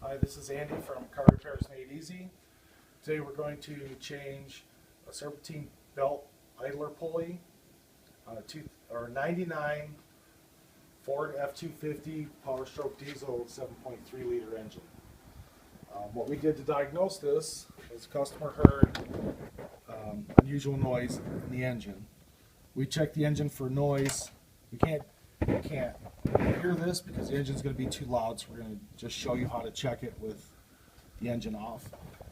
Hi, this is Andy from Car Repairs Made Easy. Today we're going to change a serpentine belt idler pulley on a 99 Ford F-250 Power Stroke diesel 7.3 liter engine. What we did to diagnose this is the customer heard unusual noise in the engine. We checked the engine for noise. We can't hear this because the engine's going to be too loud, so we're going to just show you how to check it with the engine off.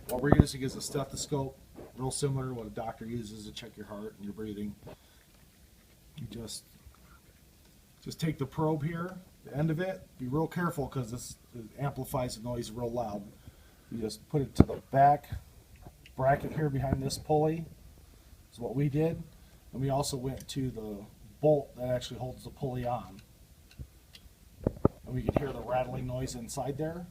What we're using is a stethoscope, real similar to what a doctor uses to check your heart and your breathing. You just take the probe here, the end of it, be real careful because this amplifies the noise real loud. You just put it to the back bracket here behind this pulley, is what we did. And we also went to the bolt that actually holds the pulley on. And we could hear the rattling noise inside there.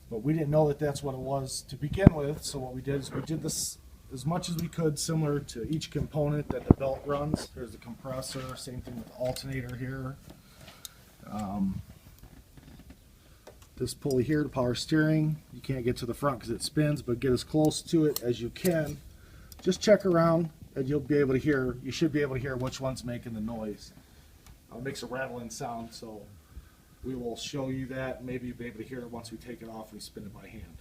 But we didn't know that that's what it was to begin with, so what we did is we did this as much as we could similar to each component that the belt runs. There's the compressor, same thing with the alternator here. This pulley here, the power steering, you can't get to the front because it spins, but get as close to it as you can. Just check around and you'll be able to hear, you should be able to hear which one's making the noise. It makes a rattling sound, so we will show you that. Maybe you'll be able to hear it once we take it off and we spin it by hand.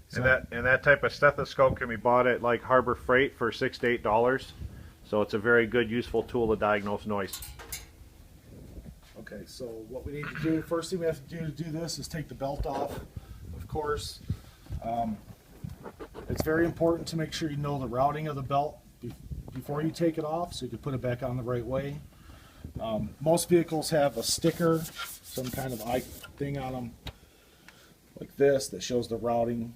So, and that type of stethoscope can be bought at like Harbor Freight for $6 to $8. So it's a very good, useful tool to diagnose noise. Okay, so what we need to do, first thing we have to do this is take the belt off, of course. It's very important to make sure you know the routing of the belt before you take it off so you can put it back on the right way. Most vehicles have a sticker, some kind of eye thing on them like this that shows the routing,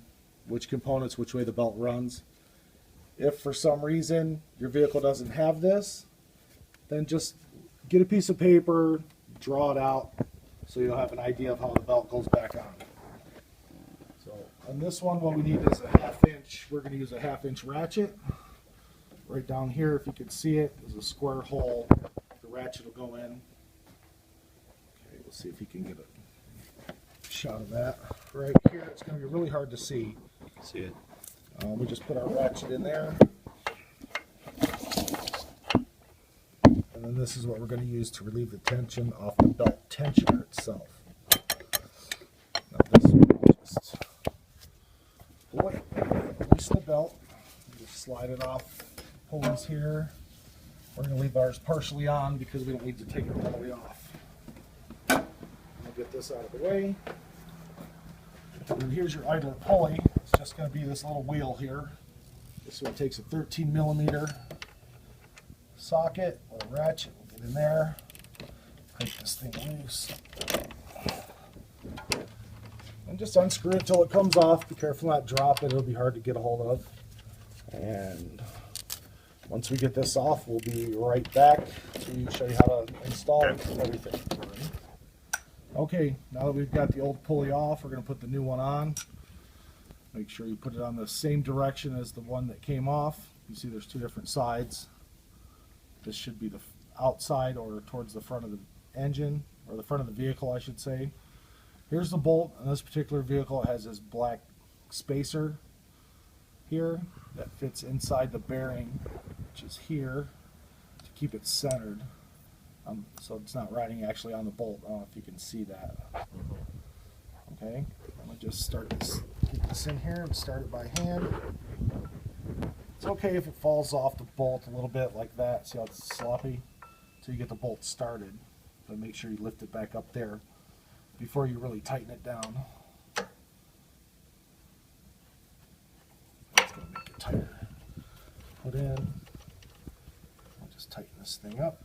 which components, which way the belt runs. If for some reason your vehicle doesn't have this, then just get a piece of paper, draw it out so you'll have an idea of how the belt goes back on. So on this one, what we need is a 1/2 inch. We're going to use a 1/2 inch ratchet. Right down here, if you can see it, there's a square hole. The ratchet will go in. Okay, we'll see if you can get a shot of that. Right here, it's going to be really hard to see. See it. We just put our ratchet in there. And then this is what we're going to use to relieve the tension off the belt tensioner itself. Now this will just pull it, release the belt, just slide it off. Pulleys here. We're going to leave ours partially on because we don't need to take it all the way off. I'll get this out of the way. And here's your idler pulley. It's just going to be this little wheel here. This one takes a 13 millimeter socket or ratchet. We'll get in there. Take this thing loose. And just unscrew it until it comes off. Be careful not to drop it. It'll be hard to get a hold of. And once we get this off, we'll be right back to show you how to install everything. Okay, now that we've got the old pulley off, we're going to put the new one on. Make sure you put it on the same direction as the one that came off. You see there's two different sides. This should be the outside or towards the front of the engine, or the front of the vehicle, I should say. Here's the bolt. On this particular vehicle, it has this black spacer here that fits inside the bearing, which is here, to keep it centered, so it's not riding actually on the bolt. I don't know if you can see that. Okay, I'm going to just start this, get this in here and start it by hand. It's okay if it falls off the bolt a little bit like that. See how it's sloppy? Until you get the bolt started. But make sure you lift it back up there before you really tighten it down. Going to make it tighter. Put in. I'll just tighten this thing up.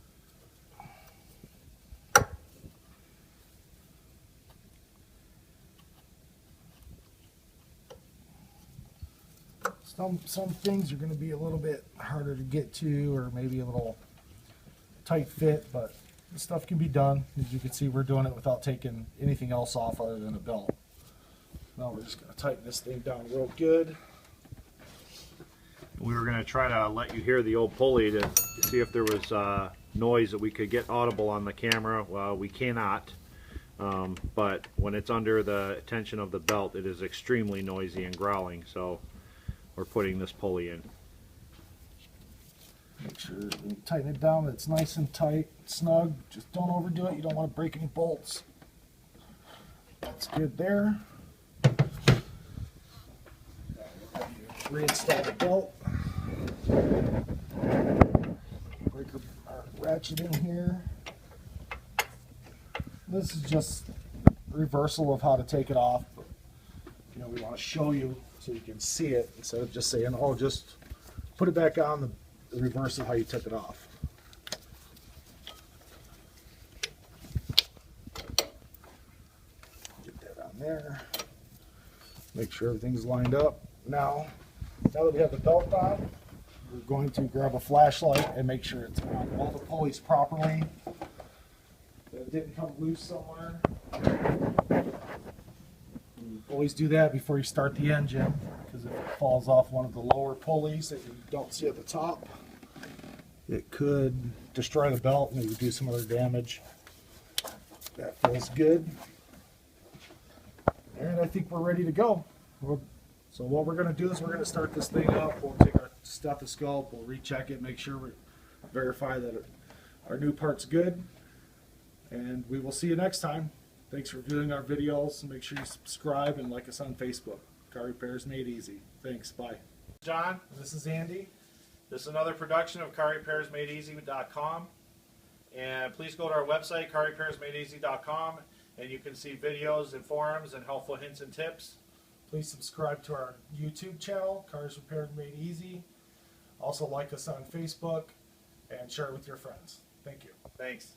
Some things are going to be a little bit harder to get to, or maybe a little tight fit, but this stuff can be done. As you can see, we're doing it without taking anything else off other than a belt. Now we're just going to tighten this thing down real good. We were going to try to let you hear the old pulley to see if there was noise that we could get audible on the camera. Well, we cannot. But when it's under the tension of the belt, it is extremely noisy and growling, so we're putting this pulley in. Make sure you tighten it down, it's nice and tight, snug. Just don't overdo it, you don't want to break any bolts. That's good there. Reinstall the belt. Break our ratchet in here. This is just reversal of how to take it off. But, you know, we want to show you so you can see it instead of just saying, oh, just put it back on, the reverse of how you took it off. Get that on there. Make sure everything's lined up. Now that we have the belt on, we're going to grab a flashlight and make sure it's on all the pulleys properly. That it didn't come loose somewhere. You always do that before you start the engine, because if it falls off one of the lower pulleys that you don't see at the top, it could destroy the belt, maybe do some other damage. That feels good. And I think we're ready to go. So what we're going to do is we're going to start this thing up. We'll take our stethoscope, we'll recheck it, make sure we verify that our new part's good. And we will see you next time. Thanks for viewing our videos. Make sure you subscribe and like us on Facebook. Car Repairs Made Easy. Thanks. Bye. John, this is Andy. This is another production of CarRepairsMadeEasy.com. And please go to our website, CarRepairsMadeEasy.com, and you can see videos and forums and helpful hints and tips. Please subscribe to our YouTube channel, Cars Repaired Made Easy. Also like us on Facebook and share it with your friends. Thank you. Thanks.